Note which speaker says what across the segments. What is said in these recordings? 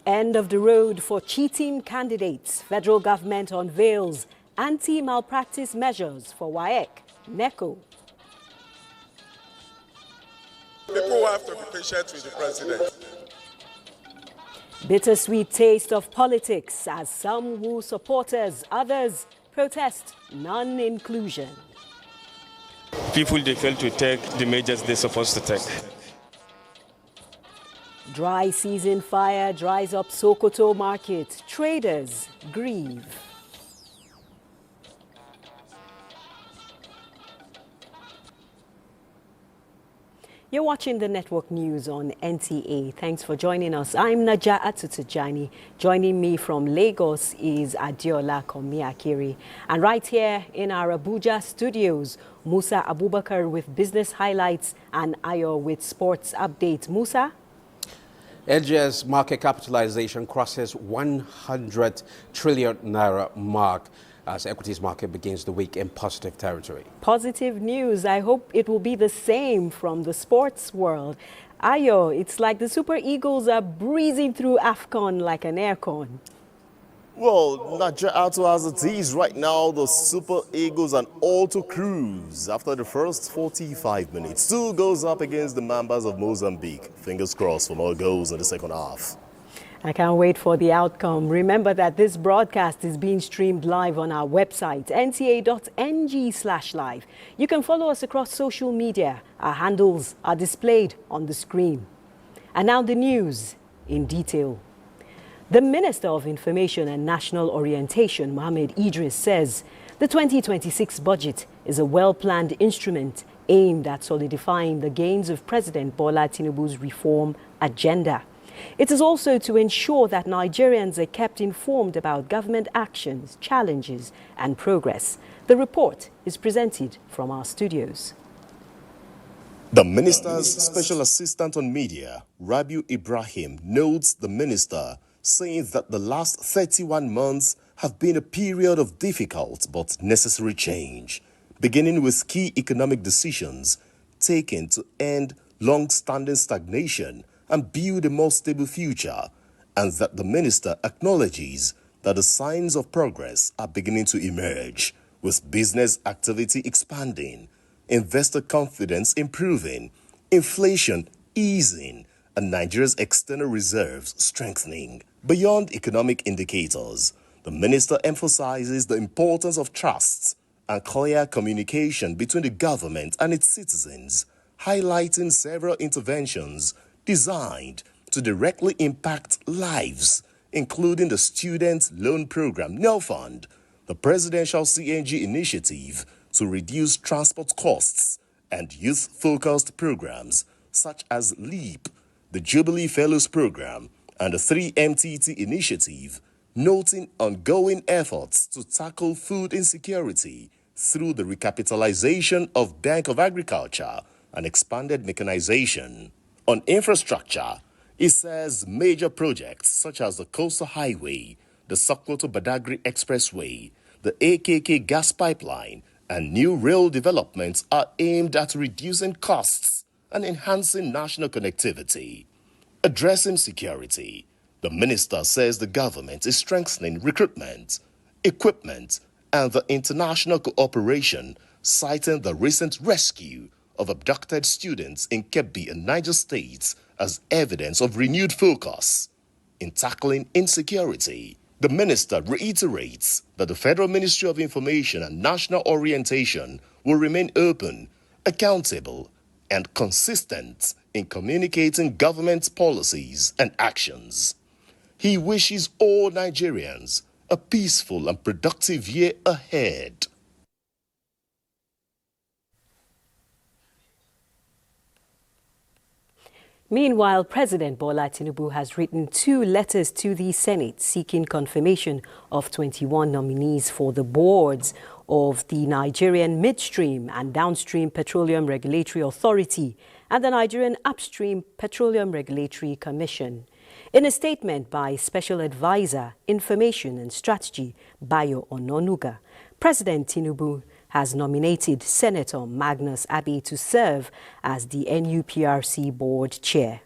Speaker 1: End of the road for cheating candidates. Federal government unveils anti-malpractice measures for WAEC, NECO.
Speaker 2: People have to be patient with the president.
Speaker 1: Bittersweet taste of politics as some woo supporters, others protest non-inclusion.
Speaker 3: People, they fail to take the measures they're supposed to take.
Speaker 1: Dry season fire dries up Sokoto market. Traders grieve. You're watching the network news on NTA. Thanks for joining us. I'm Naja Atutujani. Joining me from Lagos is Adiola Komiakiri. And right here in our Abuja studios, Musa Abubakar with business highlights and Ayo with sports updates. Musa?
Speaker 4: Nigeria's market capitalization crosses 100 trillion naira mark as equities market begins the week in positive territory.
Speaker 1: Positive news. I hope it will be the same from the sports world. Ayo, it's like the Super Eagles are breezing through AFCON like an aircon.
Speaker 5: Well, Nigeria, as it is right now, the Super Eagles and auto cruise after the first 45 minutes. 2 goes up against the Mambas of Mozambique. Fingers crossed for more goals in the second half.
Speaker 1: I can't wait for the outcome. Remember that this broadcast is being streamed live on our website, nta.ng/live. You can follow us across social media. Our handles are displayed on the screen. And now the news in detail. The Minister of Information and National Orientation, Mohammed Idris, says the 2026 budget is a well-planned instrument aimed at solidifying the gains of President Bola Tinubu's reform agenda. It is also to ensure that Nigerians are kept informed about government actions, challenges, and progress. The report is presented from our studios.
Speaker 5: The Minister's Special Assistant on Media, Rabiu Ibrahim, notes the Minister saying that the last 31 months have been a period of difficult but necessary change, beginning with key economic decisions taken to end long-standing stagnation and build a more stable future, and that the Minister acknowledges that the signs of progress are beginning to emerge, with business activity expanding, investor confidence improving, inflation easing, and Nigeria's external reserves strengthening. Beyond economic indicators, the Minister emphasizes the importance of trust and clear communication between the government and its citizens, highlighting several interventions designed to directly impact lives, including the Student Loan Program (NEL-Fund), the Presidential CNG Initiative to reduce transport costs, and youth-focused programs such as LEAP, the Jubilee Fellows Program, and the 3MTT Initiative, noting ongoing efforts to tackle food insecurity through the recapitalization of Bank of Agriculture and expanded mechanization. On infrastructure, it says major projects such as the Coastal Highway, the Sokoto-Badagry Expressway, the AKK gas pipeline, and new rail developments are aimed at reducing costs and enhancing national connectivity. Addressing security, the Minister says the government is strengthening recruitment, equipment, and the international cooperation, citing the recent rescue of abducted students in Kebbi and Niger states as evidence of renewed focus in tackling insecurity. The Minister reiterates that the Federal Ministry of Information and National Orientation will remain open, accountable, and consistent in communicating government policies and actions. He wishes all Nigerians a peaceful and productive year ahead.
Speaker 1: Meanwhile, President Bola Tinubu has written 2 letters to the Senate seeking confirmation of 21 nominees for the boards of the Nigerian Midstream and Downstream Petroleum Regulatory Authority and the Nigerian Upstream Petroleum Regulatory Commission. In a statement by Special Advisor, Information and Strategy, Bayo Ononuga, President Tinubu has nominated Senator Magnus Abbey to serve as the NUPRC board chair.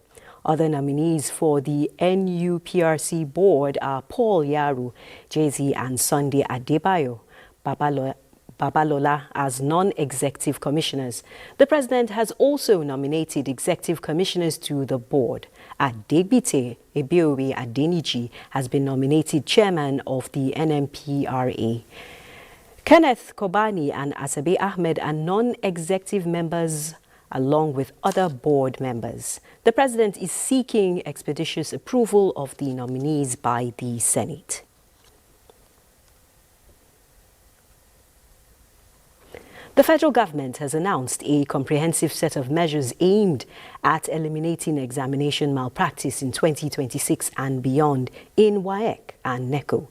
Speaker 1: Other nominees for the NUPRC board are Paul Yaru, Jay-Z and Sunday Adebayo, Babalola as non-executive commissioners. The president has also nominated executive commissioners to the board. Adegbite Ebiowe Adeniji has been nominated chairman of the NMPRA. Kenneth Kobani and Asabe Ahmed are non-executive members along with other board members. The president is seeking expeditious approval of the nominees by the Senate. The federal government has announced a comprehensive set of measures aimed at eliminating examination malpractice in 2026 and beyond in WAEC and NECO,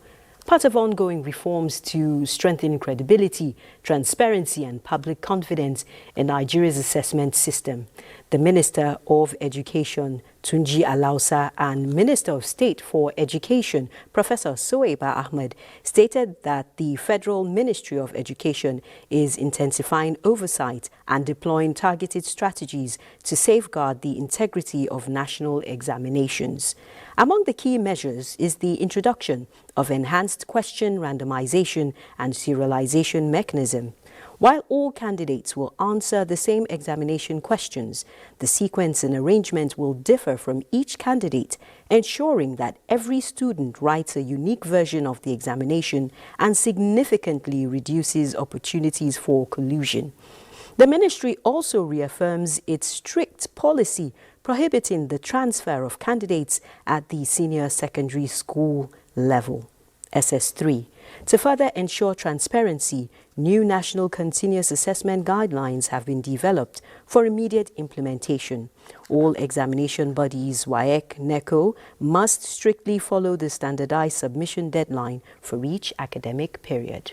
Speaker 1: part of ongoing reforms to strengthen credibility, transparency and public confidence in Nigeria's assessment system. The Minister of Education, Tunji Alausa, and Minister of State for Education, Professor Soeba Ahmed, stated that the Federal Ministry of Education is intensifying oversight and deploying targeted strategies to safeguard the integrity of national examinations. Among the key measures is the introduction of enhanced question randomization and serialization mechanism. While all candidates will answer the same examination questions, the sequence and arrangement will differ from each candidate, ensuring that every student writes a unique version of the examination and significantly reduces opportunities for collusion. The ministry also reaffirms its strict policy prohibiting the transfer of candidates at the senior secondary school level, SS3. To further ensure transparency, new national continuous assessment guidelines have been developed for immediate implementation. All examination bodies, WAEC, NECO, must strictly follow the standardized submission deadline for each academic period.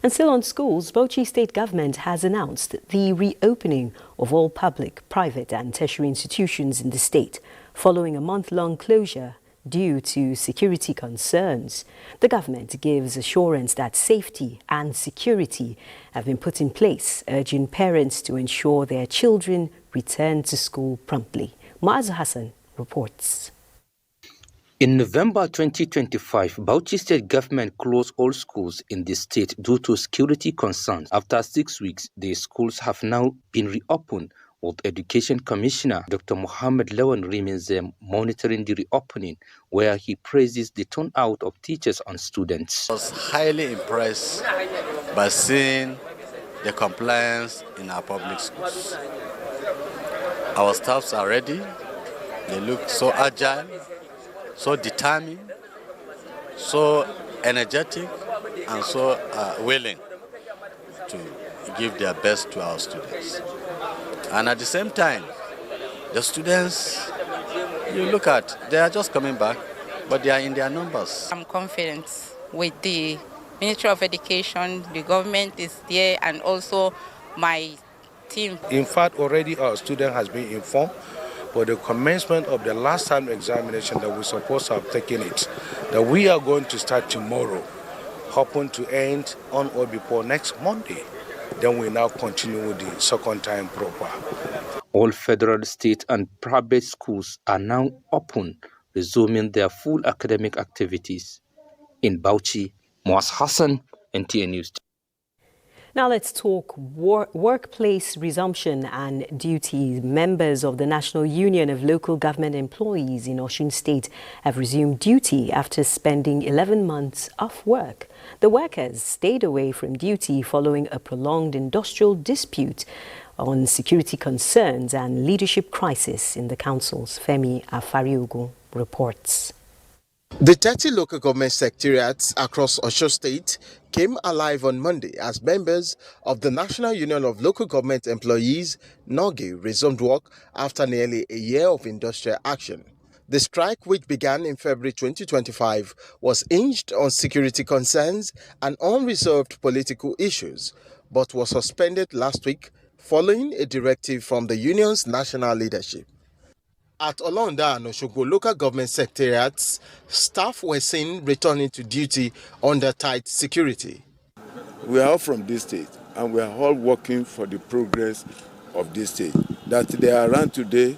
Speaker 1: And still on schools, Bauchi State Government has announced the reopening of all public, private and tertiary institutions in the state following a month-long closure due to security concerns. The government gives assurance that safety and security have been put in place, urging parents to ensure their children return to school promptly. Muaz Hassan reports.
Speaker 6: In November 2025, Bauchi State Government closed all schools in the state due to security concerns. After 6 weeks, the schools have now been reopened, with Education Commissioner Dr. Mohammed Lawan remains monitoring the reopening, where he praises the turnout of teachers and students.
Speaker 7: I was highly impressed by seeing the compliance in our public schools. Our staffs are ready. They look so agile, so determined, so energetic, and so willing to give their best to our students. And at the same time, the students, you look at, they are just coming back, but they are in their numbers.
Speaker 8: I'm confident with the Ministry of Education, the government is there, and also my team.
Speaker 9: In fact, already our student has been informed for the commencement of the last time examination that we're supposed to have taken it, that we are going to start tomorrow, hoping to end on or before next Monday. Then we now continue with the second time proper.
Speaker 6: All federal, state and private schools are now open, resuming their full academic activities. In Bauchi, Muaz Hassan, NTN News.
Speaker 1: Now let's talk workplace resumption and duty. Members of the National Union of Local Government Employees in Osun State have resumed duty after spending 11 months off work. The workers stayed away from duty following a prolonged industrial dispute on security concerns and leadership crisis in the councils. Femi Afariogo reports.
Speaker 10: The 30 local government secretariats across Osun State came alive on Monday as members of the National Union of Local Government Employees, NOGE, resumed work after nearly a year of industrial action. The strike, which began in February 2025, was hinged on security concerns and unresolved political issues, but was suspended last week following a directive from the union's national leadership. At Olonda and Osogbo local government secretariats, staff were seen returning to duty under tight security.
Speaker 11: We are all from this state and we are all working for the progress of this state. That they are around today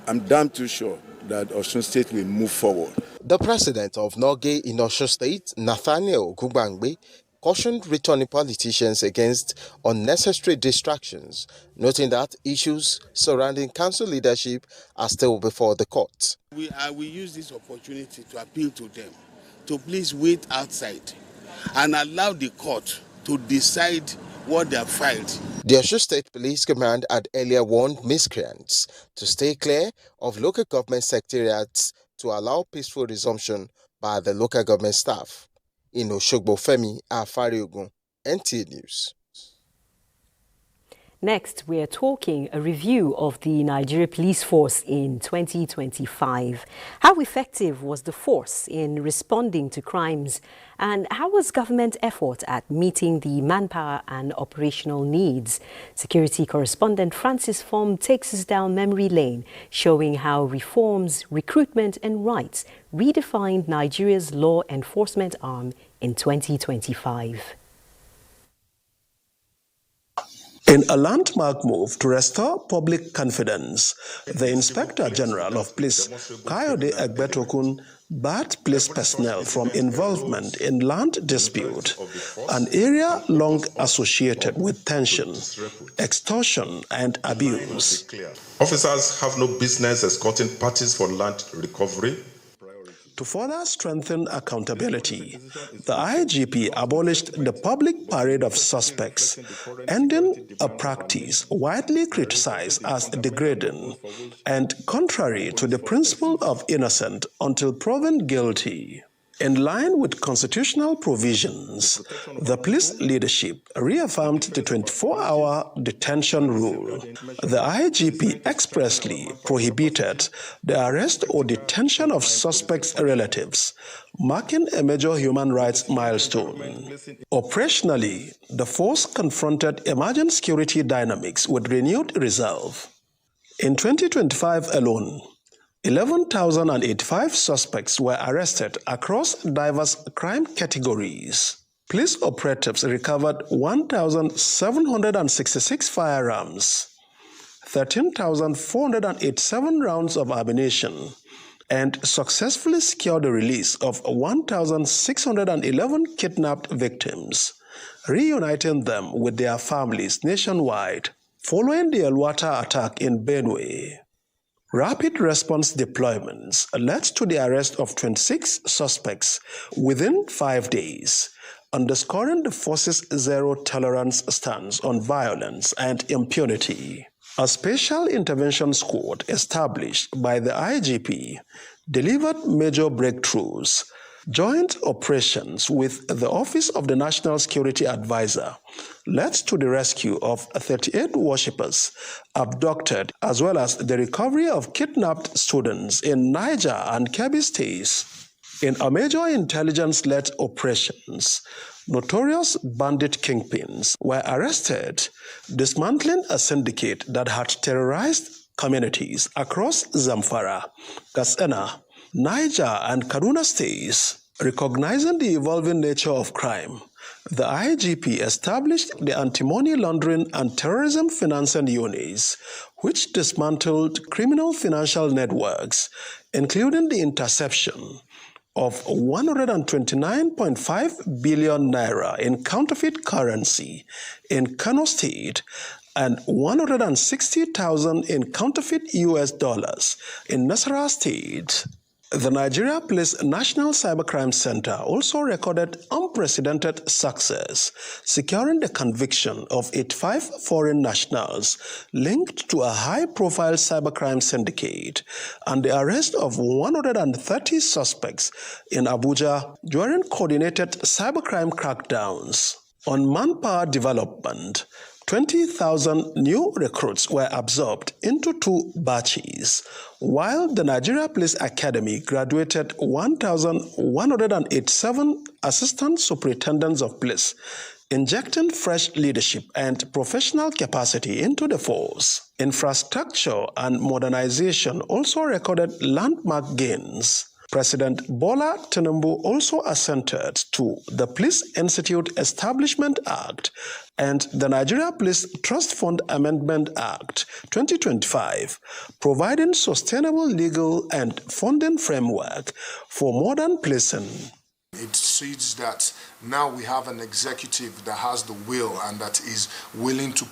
Speaker 11: I'm damn too sure that Osun State will move forward.
Speaker 10: The president of Norgay in Osun State, Nathaniel Gubangbe, cautioned returning politicians against unnecessary distractions, noting that issues surrounding council leadership are still before the court.
Speaker 12: I will use this opportunity to appeal to them to please wait outside and allow the court to decide what they have filed.
Speaker 10: The Osun State Police Command had earlier warned miscreants to stay clear of local government secretariats to allow peaceful resumption by the local government staff. In Oshogbo, Femi Afariogun, NTA News.
Speaker 1: Next, we are talking a review of the Nigeria police force in 2025. How effective was the force in responding to crimes, and how was government effort at meeting the manpower and operational needs? Security correspondent Francis Fom takes us down memory lane, showing how reforms, recruitment and rights redefined Nigeria's law enforcement arm in 2025.
Speaker 13: In a landmark move to restore public confidence, the Inspector General of Police, Kayode Egbetokun, barred police personnel from involvement in land dispute, an area long associated with tension, extortion, and abuse.
Speaker 14: Officers have no business escorting parties for land recovery.
Speaker 13: To further strengthen accountability, the IGP abolished the public parade of suspects, ending a practice widely criticized as degrading and contrary to the principle of innocent until proven guilty. In line with constitutional provisions, the police leadership reaffirmed the 24-hour detention rule. The IGP expressly prohibited the arrest or detention of suspects' relatives, marking a major human rights milestone. Operationally, the force confronted emerging security dynamics with renewed resolve. In 2025 alone, 11,085 suspects were arrested across diverse crime categories. Police operatives recovered 1,766 firearms, 13,487 rounds of ammunition, and successfully secured the release of 1,611 kidnapped victims, reuniting them with their families nationwide following the Elwata attack in Benue. Rapid response deployments led to the arrest of 26 suspects within 5 days, underscoring the force's zero-tolerance stance on violence and impunity. A special intervention squad established by the IGP delivered major breakthroughs. Joint operations with the Office of the National Security Advisor led to the rescue of 38 worshippers abducted, as well as the recovery of kidnapped students in Niger and Kebbi states. In a major intelligence-led operations, notorious bandit kingpins were arrested, dismantling a syndicate that had terrorized communities across Zamfara, Katsina, Niger, and Kaduna states. Recognizing the evolving nature of crime, the IGP established the Anti-Money Laundering and Terrorism Financing Units, which dismantled criminal financial networks, including the interception of 129.5 billion naira in counterfeit currency in Kano State and 160,000 in counterfeit US dollars in Nasarawa State. The Nigeria Police National Cybercrime Center also recorded unprecedented success, securing the conviction of 85 foreign nationals linked to a high-profile cybercrime syndicate and the arrest of 130 suspects in Abuja during coordinated cybercrime crackdowns. On manpower development, 20,000 new recruits were absorbed into 2 batches, while the Nigeria Police Academy graduated 1,187 assistant superintendents of police, injecting fresh leadership and professional capacity into the force. Infrastructure and modernization also recorded landmark gains. President Bola Tinubu also assented to the Police Institute Establishment Act and the Nigeria Police Trust Fund Amendment Act 2025, providing sustainable legal and funding framework for modern policing.
Speaker 15: It sees that now we have an executive that has the will and that is willing to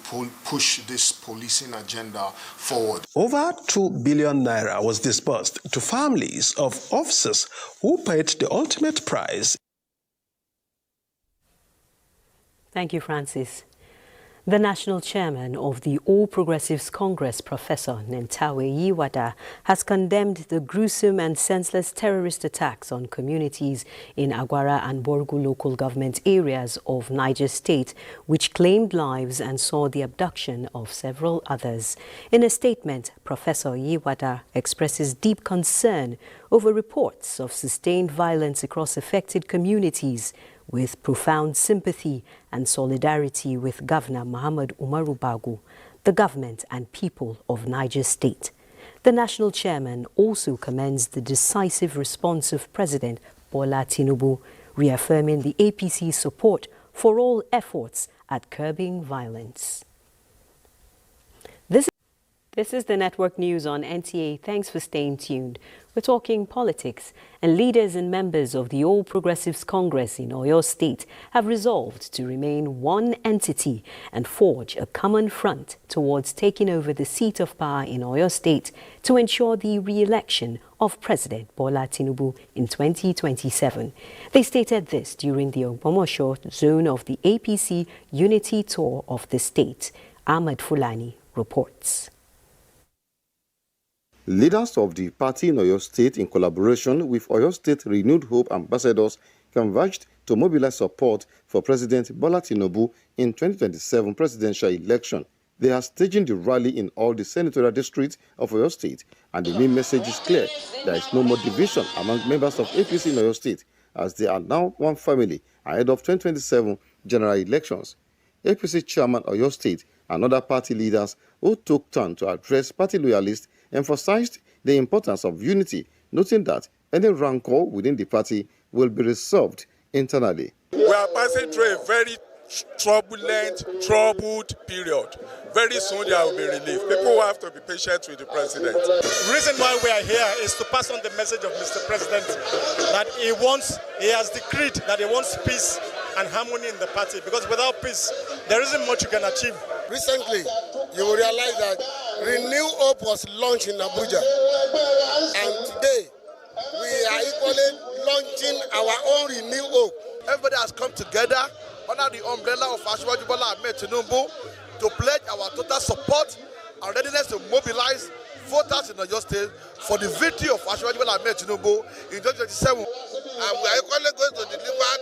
Speaker 15: push this policing agenda forward.
Speaker 13: Over 2 billion naira was disbursed to families of officers who paid the ultimate price.
Speaker 1: Thank you, Francis. The national chairman of the All Progressives Congress, Professor Nentawe Yiwada, has condemned the gruesome and senseless terrorist attacks on communities in Agwara and Borgu local government areas of Niger State, which claimed lives and saw the abduction of several others. In a statement, Professor Yiwada expresses deep concern over reports of sustained violence across affected communities, with profound sympathy and solidarity with Governor Muhammad Umaru Bago, the government and people of Niger State. The national chairman also commends the decisive response of President Bola Tinubu, reaffirming the APC's support for all efforts at curbing violence. This is the Network News on NTA. Thanks for staying tuned. We're talking politics, and leaders and members of the All Progressives Congress in Oyo State have resolved to remain one entity and forge a common front towards taking over the seat of power in Oyo State to ensure the re-election of President Bola Tinubu in 2027. They stated this during the Ogbomoso zone of the APC Unity Tour of the state. Ahmed Fulani reports.
Speaker 16: Leaders of the party in Oyo State, in collaboration with Oyo State Renewed Hope ambassadors, converged to mobilize support for President Bola Tinubu in 2027 presidential election. They are staging the rally in all the senatorial districts of Oyo State, and the main message is clear: there is no more division among members of APC in Oyo State, as they are now one family ahead of 2027 general elections. APC chairman Oyo State and other party leaders who took turn to address party loyalists emphasized the importance of unity, noting that any rancor within the party will be resolved internally.
Speaker 2: We are passing through a very troubled period. Very soon there will be relief. People will have to be patient with the president.
Speaker 17: The reason why we are here is to pass on the message of Mr. President that he has decreed that he wants peace and harmony in the party, because without peace, there isn't much you can achieve.
Speaker 18: Recently, you will realize that Renew Hope was launched in Abuja, and today we are equally launching our own Renew Hope.
Speaker 19: Everybody has come together under the umbrella of Asiwaju Bola Ahmed Tinubu to pledge our total support and readiness to mobilize voters in Oyo State for the victory of Asiwaju Bola Ahmed Tinubu in 2027. And we are equally going to deliver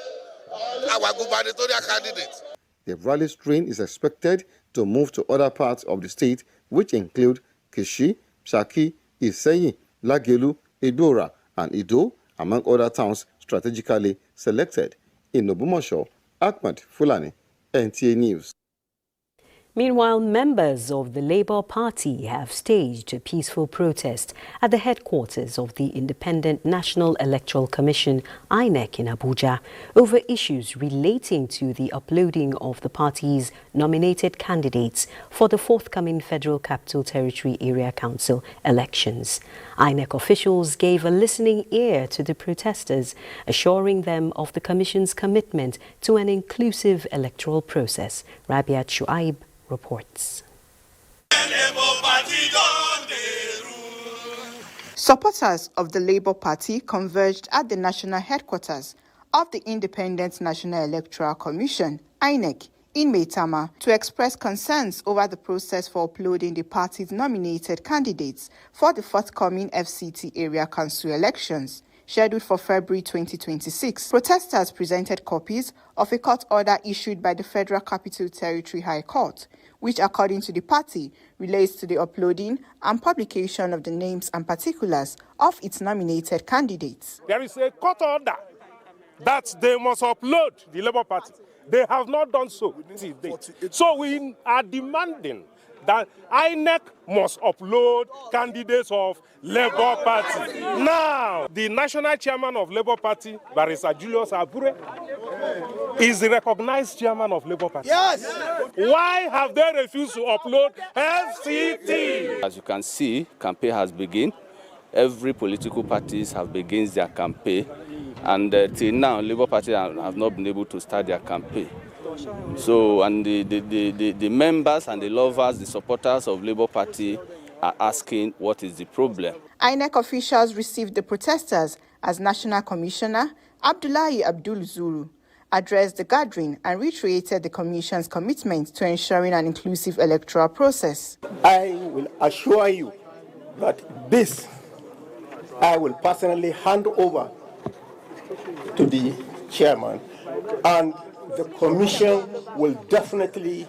Speaker 19: our gubernatorial candidate.
Speaker 16: The rally strain is expected to move to other parts of the state, which include Kishi, Saki, Iseyin, Lagelu, Idora, and Ido, among other towns strategically selected. In Ogbomoso, Ahmed Fulani, NTA News.
Speaker 1: Meanwhile, members of the Labour Party have staged a peaceful protest at the headquarters of the Independent National Electoral Commission, INEC, in Abuja, over issues relating to the uploading of the party's nominated candidates for the forthcoming Federal Capital Territory Area Council elections. INEC officials gave a listening ear to the protesters, assuring them of the Commission's commitment to an inclusive electoral process. Rabiat Shuaib reports.
Speaker 20: Supporters of the Labour Party converged at the national headquarters of the Independent National Electoral Commission, INEC, in Maitama to express concerns over the process for uploading the party's nominated candidates for the forthcoming FCT Area Council elections, scheduled for February 2026. Protesters presented copies of a court order issued by the Federal Capital Territory High Court, which, according to the party, relates to the uploading and publication of the names and particulars of its nominated candidates.
Speaker 21: There is a court order that they must upload the Labour Party. They have not done so. So we are demanding that INEC must upload candidates of Labour Party. Now, the national chairman of Labour Party, Barrister Julius Abure, is the recognized chairman of Labour Party. Yes! Why have they refused to upload FCT?
Speaker 3: As you can see, campaign has begun. Every political parties have begun their campaign, and till now, Labour Party have not been able to start their campaign. So, and the members and the lovers, the supporters of Labour Party are asking what is the problem.
Speaker 20: INEC officials received the protesters as National Commissioner Abdullahi Abdul Zuru addressed the gathering and reiterated the Commission's commitment to ensuring an inclusive electoral process.
Speaker 22: I will assure you that this I will personally hand over to the chairman, and the Commission will definitely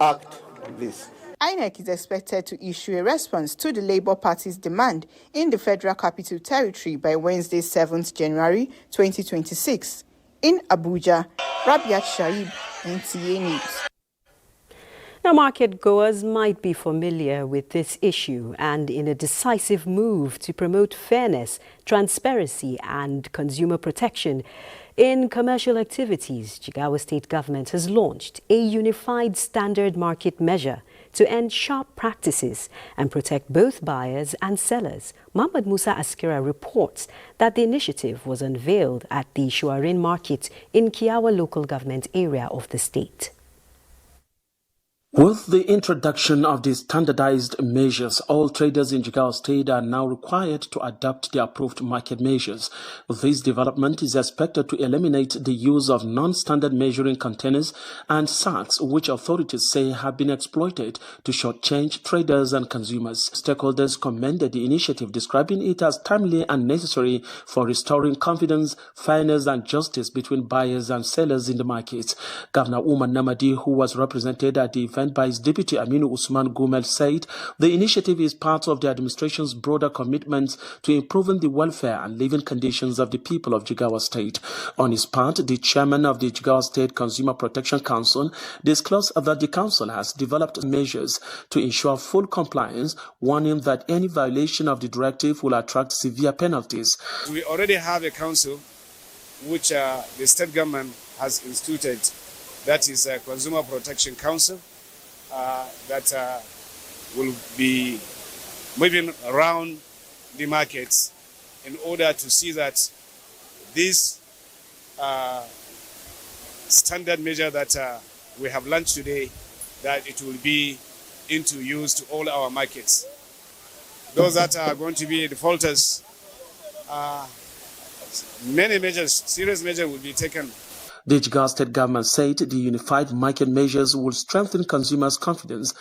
Speaker 22: act on this.
Speaker 20: INEC is expected to issue a response to the Labour Party's demand in the Federal Capital Territory by Wednesday, 7th January 2026. In Abuja, Rabiat Shaib, NTA News.
Speaker 1: Now, market goers might be familiar with this issue, and in a decisive move to promote fairness, transparency and consumer protection in commercial activities, Jigawa State Government has launched a unified standard market measure to end sharp practices and protect both buyers and sellers. Mohammed Musa Askira reports that the initiative was unveiled at the Shuarin Market in Kiawa local government area of the state.
Speaker 23: With the introduction of the standardized measures, all traders in Jigawa State are now required to adopt the approved market measures. This development is expected to eliminate the use of non-standard measuring containers and sacks, which authorities say have been exploited to shortchange traders and consumers. Stakeholders commended the initiative, describing it as timely and necessary for restoring confidence, fairness and justice between buyers and sellers in the markets. Governor Umar Namadi, who was represented at the event by his deputy Aminu Usman Gumel, said the initiative is part of the administration's broader commitments to improving the welfare and living conditions of the people of Jigawa State. On his part, the chairman of the Jigawa State Consumer Protection Council disclosed that the council has developed measures to ensure full compliance, warning that any violation of the directive will attract severe penalties.
Speaker 24: We already have a council which the state government has instituted, that is a Consumer Protection Council, that will be moving around the markets in order to see that this standard measure that we have launched today, that it will be into use to all our markets. Those that are going to be defaulters, many measures, serious measures will be taken.
Speaker 23: The Jigawa State government said the unified market measures will strengthen consumers' confidence,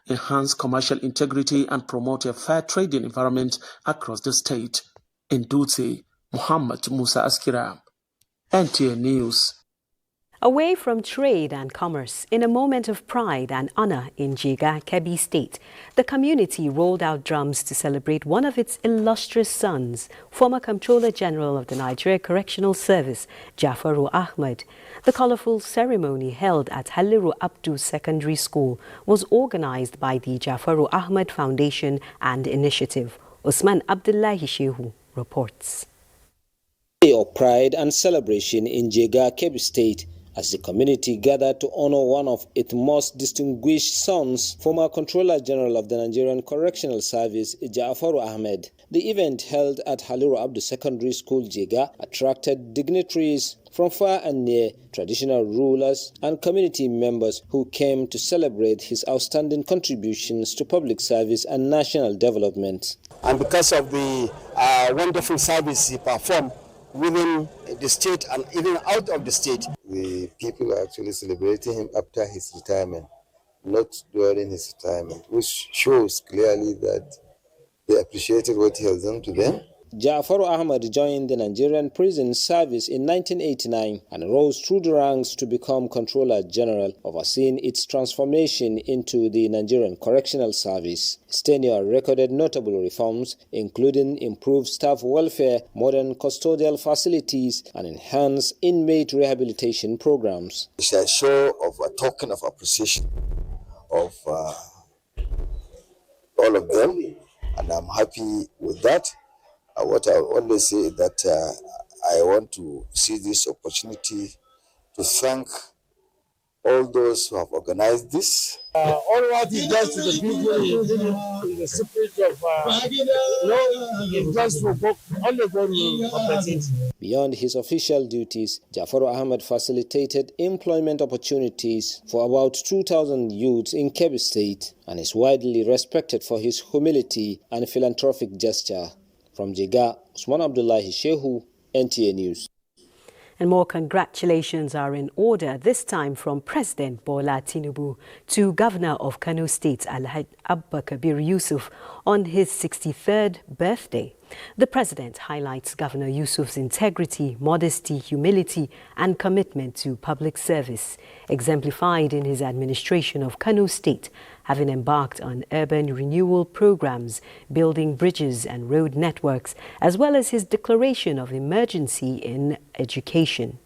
Speaker 23: enhance commercial integrity and promote a fair trading environment across the state. In Dutse, Muhammad Musa Askira, NTA News.
Speaker 1: Away from trade and commerce, in a moment of pride and honor in Jega, Kebbi State, the community rolled out drums to celebrate one of its illustrious sons, former Comptroller General of the Nigeria Correctional Service, Jafaru Ahmed. The colorful ceremony held at Haliru Abdu Secondary School was organized by the Jafaru Ahmed Foundation and Initiative. Usman Abdullahi Shehu reports.
Speaker 25: Day of pride and celebration in Jega, Kebbi State, as the community gathered to honor one of its most distinguished sons, former Controller General of the Nigerian Correctional Service, Jafaru Ahmed. The event held at Haliru Abdu Secondary School, Jega, attracted dignitaries from far and near, traditional rulers and community members who came to celebrate his outstanding contributions to public service and national development.
Speaker 22: And because of the wonderful service he performed within the state and even out of the state,
Speaker 26: the people are actually celebrating him after his retirement, not during his retirement, which shows clearly that they appreciated what he has done to them.
Speaker 25: Jafaru Ahmed joined the Nigerian prison service in 1989 and rose through the ranks to become Controller General, overseeing its transformation into the Nigerian Correctional Service. His tenure recorded notable reforms, including improved staff welfare, modern custodial facilities, and enhanced inmate rehabilitation programs.
Speaker 26: It's a show of a token of appreciation of all of them, and I'm happy with that. What I always say is that I want to see this opportunity to thank all those who have organized this.
Speaker 4: All what he does to the people in the spirit of, it just for only God will compensate.
Speaker 25: Beyond his official duties, Jafaru Ahmed facilitated employment opportunities for about 2,000 youths in Kebbi State and is widely respected for his humility and philanthropic gesture. From Jega, Usman Abdullahi Shehu, NTA News.
Speaker 1: And more congratulations are in order, this time from President Bola Tinubu to Governor of Kano State, Alhaji Abba Kabir Yusuf, on his 63rd birthday. The President highlights Governor Yusuf's integrity, modesty, humility and commitment to public service, exemplified in his administration of Kano State, having embarked on urban renewal programs, building bridges and road networks, as well as his declaration of emergency in education.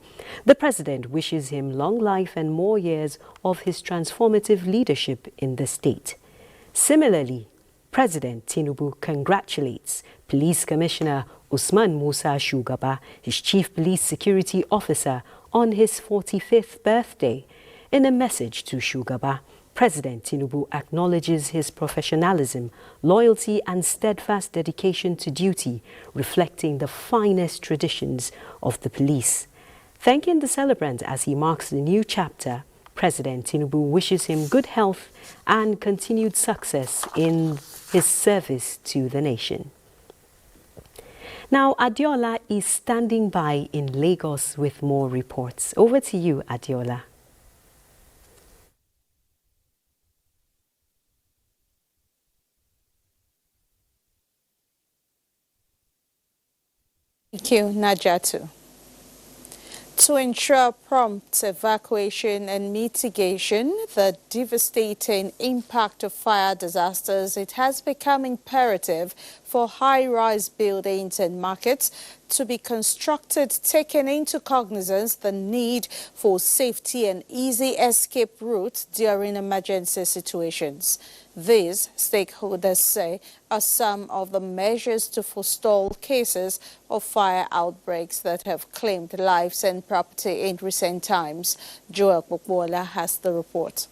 Speaker 1: The President wishes him long life and more years of his transformative leadership in the state. Similarly, President Tinubu congratulates Police Commissioner Usman Musa Shugaba, his Chief Police Security Officer, on his 45th birthday. In a message to Shugaba, President Tinubu acknowledges his professionalism, loyalty and steadfast dedication to duty, reflecting the finest traditions of the police. Thanking the celebrant as he marks the new chapter, President Tinubu wishes him good health and continued success in his service to the nation. Now, Adiola is standing by in Lagos with more reports. Over to you, Adiola.
Speaker 5: Thank you, Najatu. To ensure prompt evacuation and mitigation the devastating impact of fire disasters, it has become imperative for high-rise buildings and markets to be constructed, taking into cognizance the need for safety and easy escape routes during emergency situations. These, stakeholders say, are some of the measures to forestall cases of fire outbreaks that have claimed lives and property in recent times. Joel Bukwola has the report.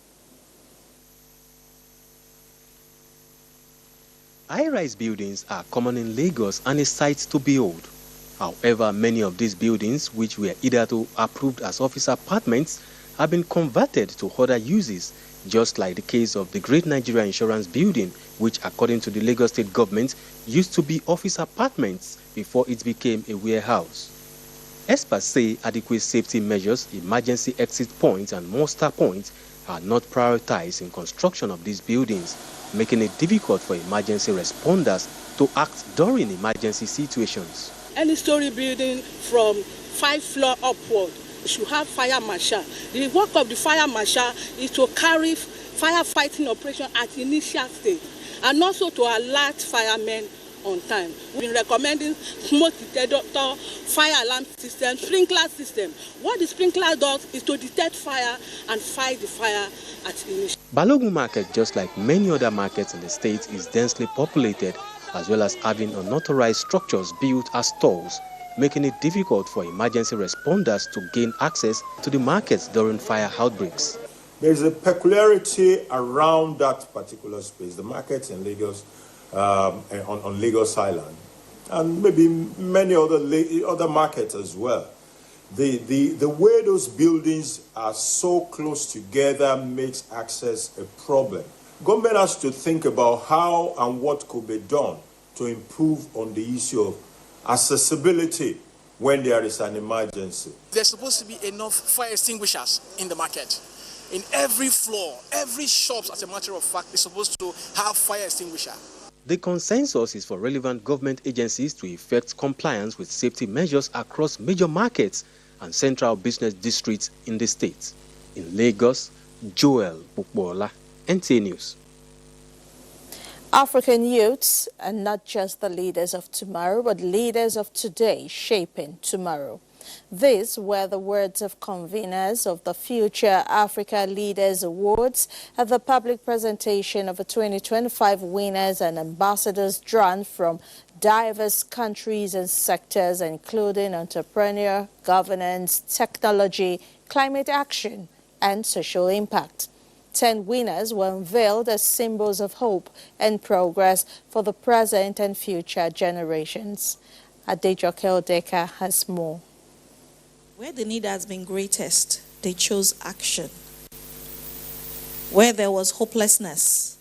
Speaker 6: High-rise buildings are common in Lagos and a sight to behold. However, many of these buildings, which were hitherto approved as office apartments, have been converted to other uses, just like the case of the Great Nigerian Insurance Building, which, according to the Lagos State government, used to be office apartments before it became a warehouse. Experts say adequate safety measures, emergency exit points and muster points are not prioritized in construction of these buildings, making it difficult for emergency responders to act during emergency situations.
Speaker 7: Any story building from 5 floors upward should have fire marshal. The work of the fire marshal is to carry firefighting operation at initial stage and also to alert firemen on time. We've been recommending smoke detector, fire alarm system, sprinkler system. What the sprinkler does is to detect fire and fight the fire at initial.
Speaker 6: Balogun Market, just like many other markets in the state, is densely populated, as well as having unauthorized structures built as stores, making it difficult for emergency responders to gain access to the markets during fire outbreaks.
Speaker 11: There's a peculiarity around that particular space, the markets in Lagos, on Lagos Island, and maybe many other markets as well. The way those buildings are so close together makes access a problem. Government has to think about how and what could be done to improve on the issue of accessibility when there is an emergency.
Speaker 8: There's supposed to be enough fire extinguishers in the market. In every floor, every shop, as a matter of fact, is supposed to have fire extinguisher.
Speaker 6: The consensus is for relevant government agencies to effect compliance with safety measures across major markets and central business districts in the state. In Lagos, Joel Bukwola, NTA News.
Speaker 5: African youths are not just the leaders of tomorrow, but leaders of today shaping tomorrow. These were the words of conveners of the Future Africa Leaders Awards at the public presentation of the 2025 winners and ambassadors drawn from diverse countries and sectors, including entrepreneur, governance, technology, climate action, and social impact. 10 winners were unveiled as symbols of hope and progress for the present and future generations. Adejoke Odeka has more.
Speaker 9: Where the need has been greatest, they chose action. Where there was hopelessness,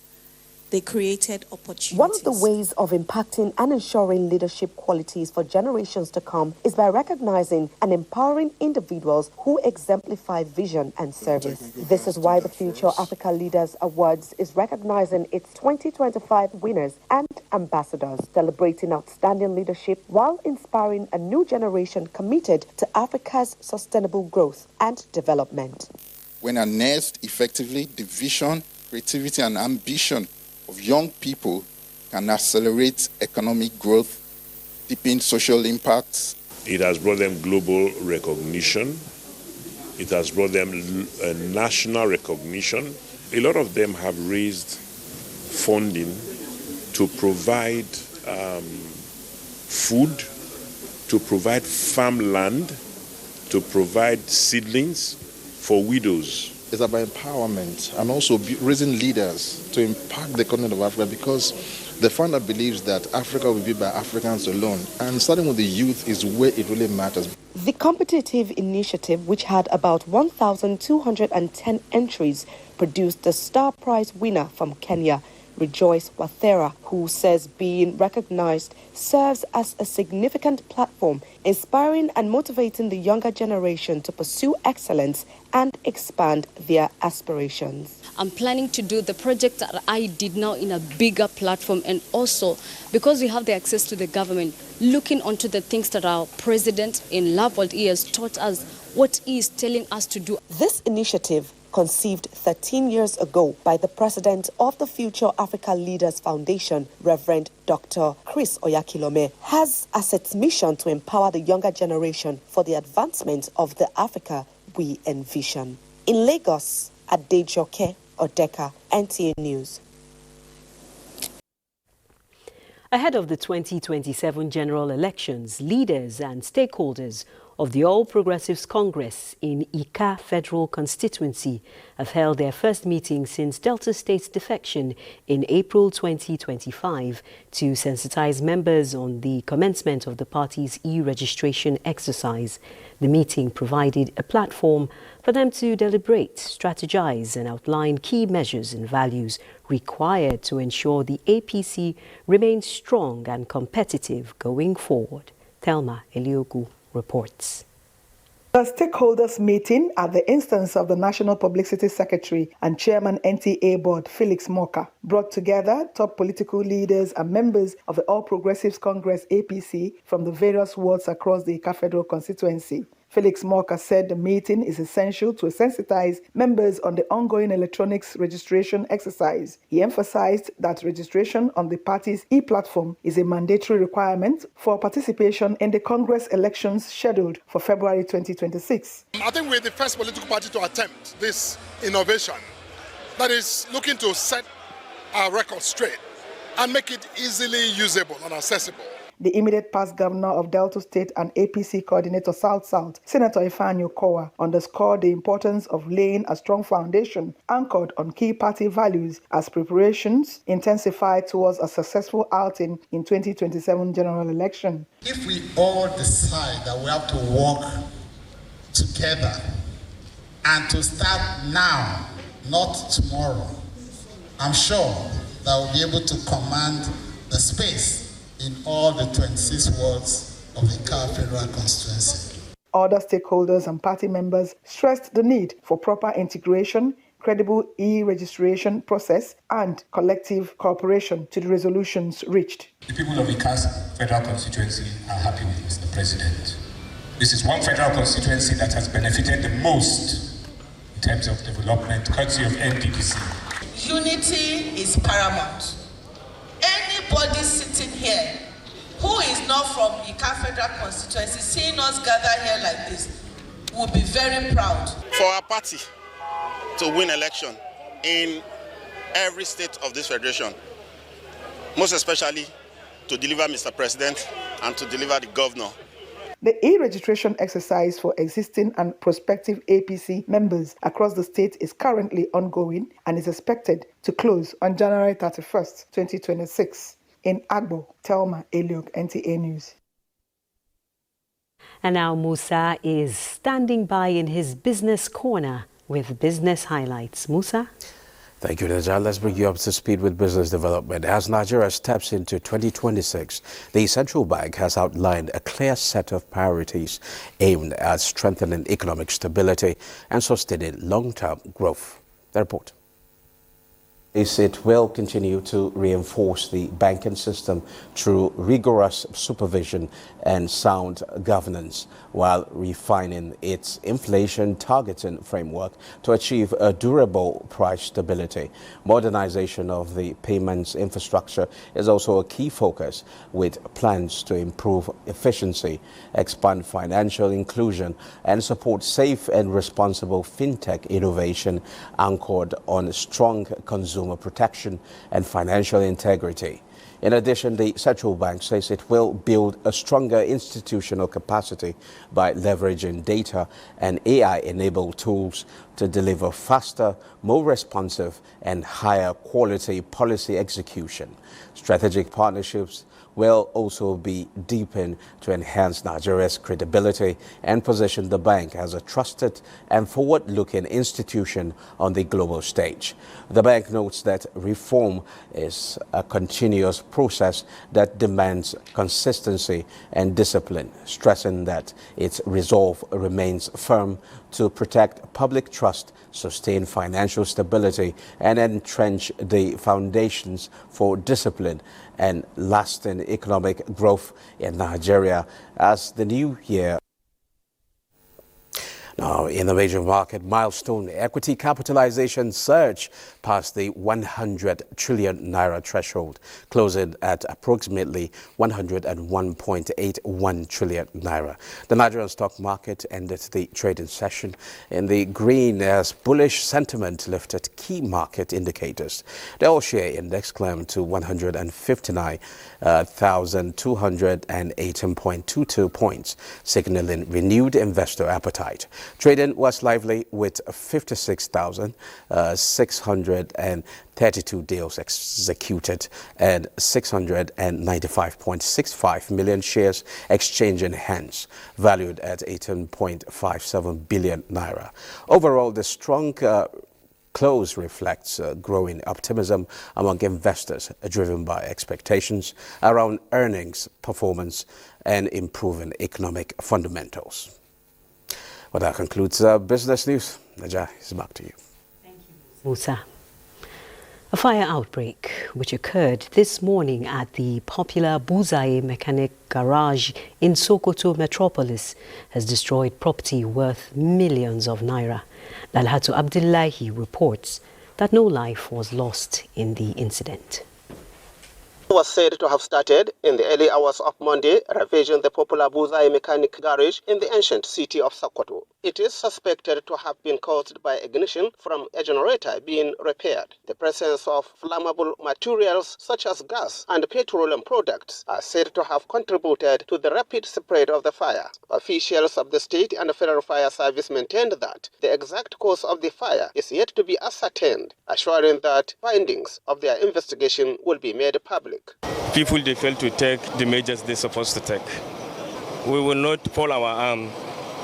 Speaker 9: they created opportunities.
Speaker 10: One of the ways of impacting and ensuring leadership qualities for generations to come is by recognizing and empowering individuals who exemplify vision and service. This is why the Future Africa Leaders Awards is recognizing its 2025 winners and ambassadors, celebrating outstanding leadership while inspiring a new generation committed to Africa's sustainable growth and development.
Speaker 12: When harnessed effectively, the vision, creativity, and ambition of young people can accelerate economic growth, deepen social impacts.
Speaker 13: It has brought them global recognition. It has brought them national recognition. A lot of them have raised funding to provide food, to provide farmland, to provide seedlings for widows.
Speaker 14: It's about empowerment and also raising leaders to impact the continent of Africa, because the founder believes that Africa will be by Africans alone, and starting with the youth is where it really matters.
Speaker 10: The competitive initiative, which had about 1,210 entries, produced the star prize winner from Kenya, Rejoice Wathera, who says being recognized serves as a significant platform, inspiring and motivating the younger generation to pursue excellence and expand their aspirations.
Speaker 15: I'm planning to do the project that I did now in a bigger platform, and also because we have the access to the government, looking onto the things that our president in love what he has taught us, what he is telling us to do.
Speaker 10: This initiative, conceived 13 years ago by the president of the Future Africa Leaders Foundation, Reverend Dr. Chris Oyakilome, has as its mission to empower the younger generation for the advancement of the Africa we envision. In Lagos, Adejoke Odeka, NTA News.
Speaker 1: Ahead of the 2027 general elections, leaders and stakeholders of the All Progressives Congress in Ika Federal Constituency have held their first meeting since Delta State's defection in April 2025 to sensitize members on the commencement of the party's e-registration exercise. The meeting provided a platform for them to deliberate, strategize, and outline key measures and values required to ensure the APC remains strong and competitive going forward. Thelma Eliogu reports.
Speaker 27: The stakeholders meeting at the instance of the National Publicity Secretary and Chairman NTA Board, Felix Moka, brought together top political leaders and members of the All Progressives Congress APC from the various wards across the Ika Federal constituency. Felix Moka said the meeting is essential to sensitize members on the ongoing electronics registration exercise. He emphasized that registration on the party's e-platform is a mandatory requirement for participation in the Congress elections scheduled for February 2026.
Speaker 19: I think we're the first political party to attempt this innovation that is looking to set our record straight and make it easily usable and accessible.
Speaker 27: The immediate past governor of Delta State and APC coordinator South-South, Senator Ifeanyi Okowa, underscored the importance of laying a strong foundation anchored on key party values as preparations intensify towards a successful outing in 2027 general election.
Speaker 28: If we all decide that we have to work together and to start now, not tomorrow, I'm sure that we'll be able to command the space in all the 26 wards of the Ika Federal Constituency.
Speaker 27: Other stakeholders and party members stressed the need for proper integration, credible e-registration process, and collective cooperation to the resolutions reached.
Speaker 29: The people of Ika Federal Constituency are happy with Mr. President. This is one federal constituency that has benefited the most in terms of development, courtesy of NPPC.
Speaker 30: Unity is paramount. Anybody sitting here who is
Speaker 2: enough from Ika Federal constituency, seeing us gather here like this, we'll be very proud.
Speaker 3: For our party to win election in every state of this federation, most especially to deliver Mr. President and to deliver the governor.
Speaker 27: The e-registration exercise for existing and prospective APC members across the state is currently ongoing and is expected to close on January 31st, 2026. In Agbo, Telma Eliok, NTA News.
Speaker 1: And now Musa is standing by in his business corner with business highlights. Musa?
Speaker 16: Thank you, Najal. Let's bring you up to speed with business development. As Nigeria steps into 2026, the central bank has outlined a clear set of priorities aimed at strengthening economic stability and sustaining long-term growth. The report. It will continue to reinforce the banking system through rigorous supervision and sound governance, while refining its inflation targeting framework to achieve a durable price stability. Modernization of the payments infrastructure is also a key focus, with plans to improve efficiency, expand financial inclusion, and support safe and responsible fintech innovation anchored on strong consumer protection and financial integrity. In addition, the central bank says it will build a stronger institutional capacity by leveraging data and AI-enabled tools to deliver faster, more responsive, and higher quality policy execution. Strategic partnerships will also be deepened to enhance Nigeria's credibility and position the bank as a trusted and forward-looking institution on the global stage. The bank notes that reform is a continuous process that demands consistency and discipline, stressing that its resolve remains firm to protect public trust, sustain financial stability, and entrench the foundations for discipline and lasting economic growth in Nigeria as the new year. Now, in the major market milestone, equity capitalization surged past the 100 trillion naira threshold, closing at approximately 101.81 trillion naira. The Nigerian stock market ended the trading session in the green as bullish sentiment lifted key market indicators. The all-share index climbed to 159,218.22 points, signaling renewed investor appetite. Trading was lively with 56,632 deals executed and 695.65 million shares exchanging hands, valued at 18.57 billion naira. Overall, the strong close reflects growing optimism among investors, driven by expectations around earnings performance and improving economic fundamentals. Well, that concludes business news. Najah, it's back to you.
Speaker 1: Thank you, Musa. A fire outbreak which occurred this morning at the popular Abuja mechanic garage in Sokoto metropolis has destroyed property worth millions of naira. Dalhatu Abdullahi reports that no life was lost in the incident.
Speaker 17: Was said to have started in the early hours of Monday, ravaging the popular Abuja mechanic garage in the ancient city of Sokoto. It is suspected to have been caused by ignition from a generator being repaired. The presence of flammable materials such as gas and petroleum products are said to have contributed to the rapid spread of the fire. Officials of the state and the Federal Fire Service maintained that the exact cause of the fire is yet to be ascertained, assuring that findings of their investigation will be made public.
Speaker 18: People, they fail to take the measures they're supposed to take. We will not fall our arm.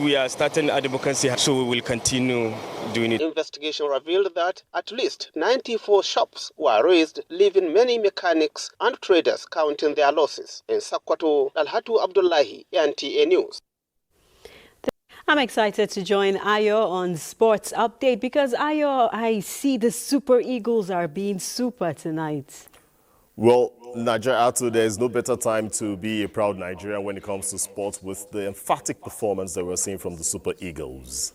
Speaker 18: We are starting advocacy, so we will continue doing it.
Speaker 17: Investigation revealed that at least 94 shops were razed, leaving many mechanics and traders counting their losses. In Sokoto, Dalhatu Abdullahi, NTA News.
Speaker 1: I'm excited to join Ayo on Sports Update because, Ayo, I see the Super Eagles are being super tonight.
Speaker 20: Well, Nigeria, there's no better time to be a proud Nigerian when it comes to sports with the emphatic performance that we're seeing from the Super Eagles.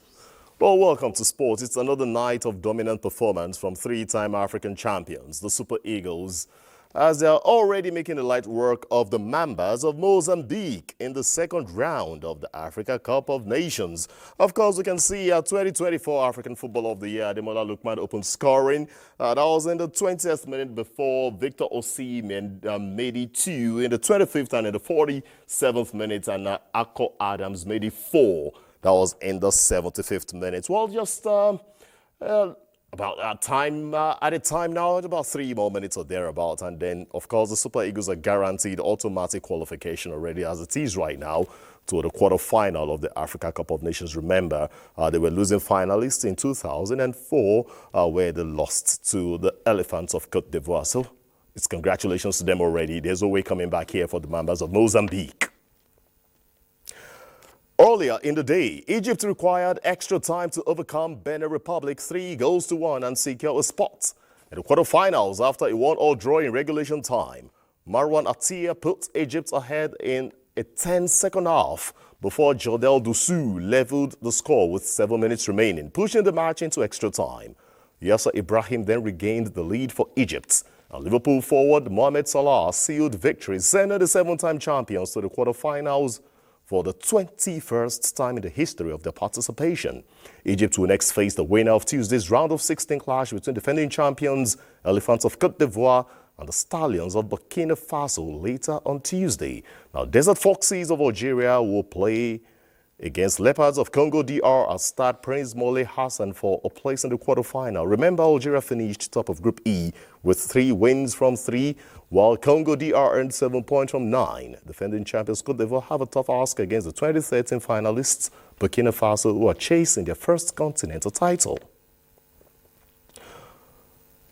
Speaker 20: Well, welcome to sports. It's another night of dominant performance from three-time African champions, the Super Eagles. as they are already making the light work of the Mambas of Mozambique in the second round of the Africa Cup of Nations. Of course, we can see 2024 African Footballer of the Year, Ademola Lookman, open scoring. That was in the 20th minute before Victor Osimhen made it 2 in the 25th and in the 47th minute, and Akko Adams made it 4. That was in the 75th minute. Well, just about at a time now, about 3 more minutes or thereabout, and then of course the Super Eagles are guaranteed automatic qualification already as it is right now to the quarterfinal of the Africa Cup of Nations. Remember, they were losing finalists in 2004 where they lost to the Elephants of Cote d'Ivoire. So it's congratulations to them already. There's a way coming back here for the Mambas of Mozambique. Earlier in the day, Egypt required extra time to overcome Benin Republic 3-1 and secure a spot in the quarterfinals after a 1-1 draw in regulation time. Marwan Atiyah put Egypt ahead in a 10-second half before Jodel Dusu leveled the score with 7 minutes remaining, pushing the match into extra time. Yasser Ibrahim then regained the lead for Egypt. And Liverpool forward Mohamed Salah sealed victory, sending the 7-time champions to the quarterfinals for the 21st time in the history of their participation. Egypt will next face the winner of Tuesday's round of 16 clash between defending champions Elephants of Cote d'Ivoire and the Stallions of Burkina Faso later on Tuesday. Now, Desert Foxes of Algeria will play against Leopards of Congo DR at Stade Prince Moulay Hassan for a place in the quarterfinal. Remember, Algeria finished top of Group E with 3 wins from 3, while Congo DR earned 7 points from 9. Defending champions Cote d'Ivoire have a tough ask against the 2013 finalists Burkina Faso, who are chasing their first continental title.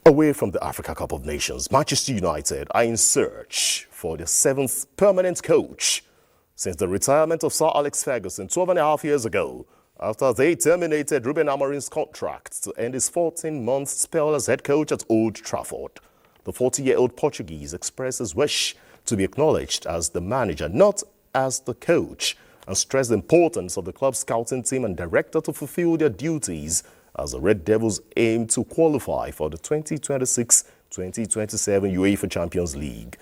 Speaker 20: Away from the Africa Cup of Nations, Manchester United are in search for their 7th permanent coach since the retirement of Sir Alex Ferguson 12.5 years ago, after they terminated Ruben Amorim's contract to end his 14-month spell as head coach at Old Trafford. The 40-year-old Portuguese expressed his wish to be acknowledged as the manager, not as the coach, and stressed the importance of the club's scouting team and director to fulfill their duties as the Red Devils aim to qualify for the 2026-2027 UEFA Champions League.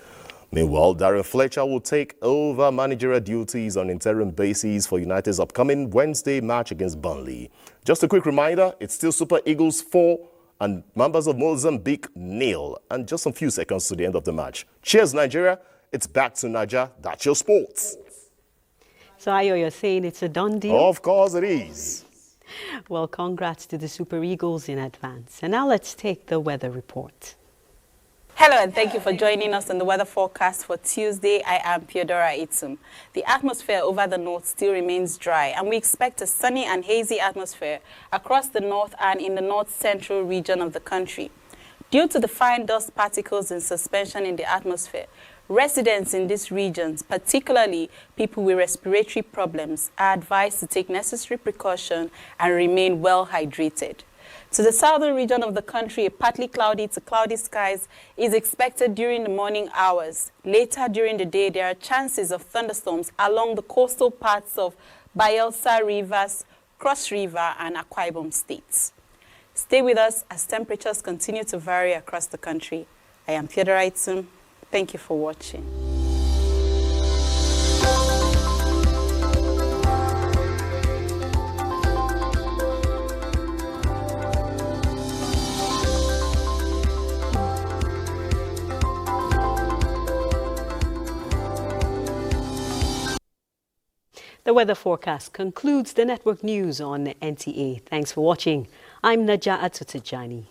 Speaker 20: Meanwhile, Darren Fletcher will take over managerial duties on interim basis for United's upcoming Wednesday match against Burnley. Just a quick reminder, it's still Super Eagles 4 and Mambas of Mozambique 0, and just a few seconds to the end of the match. Cheers, Nigeria. It's back to Niger. That's your sports.
Speaker 1: So, Ayo, you're saying it's a done deal?
Speaker 20: Of course it is.
Speaker 1: Well, congrats to the Super Eagles in advance. And now let's take the weather report.
Speaker 4: Hello and thank you for joining us on the weather forecast for Tuesday. I am Theodora Itzum. The atmosphere over the north still remains dry, and we expect a sunny and hazy atmosphere across the north and in the north-central region of the country. Due to the fine dust particles in suspension in the atmosphere, residents in these regions, particularly people with respiratory problems, are advised to take necessary precaution and remain well hydrated. To the southern region of the country, partly cloudy to cloudy skies is expected during the morning hours. Later during the day, there are chances of thunderstorms along the coastal parts of Bayelsa Rivers, Cross River, and Akwa Ibom states. Stay with us as temperatures continue to vary across the country. I am Theodora Itzum. Thank you for watching.
Speaker 1: The weather forecast concludes the network news on NTA. Thanks for watching. I'm Najaa Atutijani.